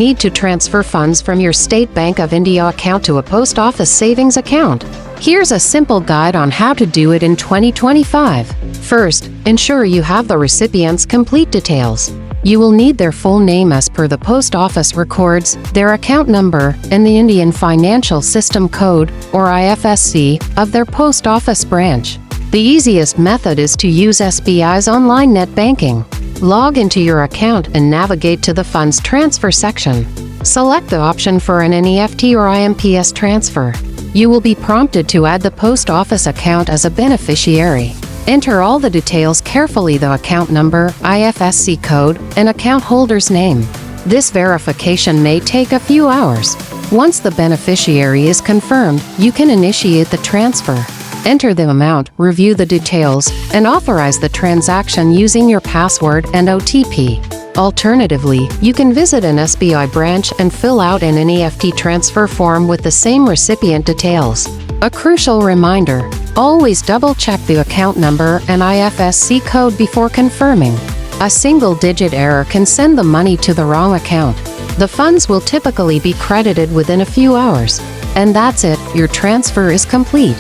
Need to transfer funds from your State Bank of India account to a post office savings account? Here's a simple guide on how to do it in 2025. First, ensure you have the recipient's complete details. You will need their full name as per the post office records, their account number, and the Indian Financial System Code, or IFSC, of their post office branch. The easiest method is to use SBI's online net banking. Log into your account and navigate to the Funds Transfer section. Select the option for an NEFT or IMPS transfer. You will be prompted to add the post office account as a beneficiary. Enter all the details carefully: the account number, IFSC code, and account holder's name. This verification may take a few hours. Once the beneficiary is confirmed, you can initiate the transfer. Enter the amount, review the details, and authorize the transaction using your password and OTP. Alternatively, you can visit an SBI branch and fill out an NEFT transfer form with the same recipient details. A crucial reminder: always double-check the account number and IFSC code before confirming. A single-digit error can send the money to the wrong account. The funds will typically be credited within a few hours. And that's it, your transfer is complete.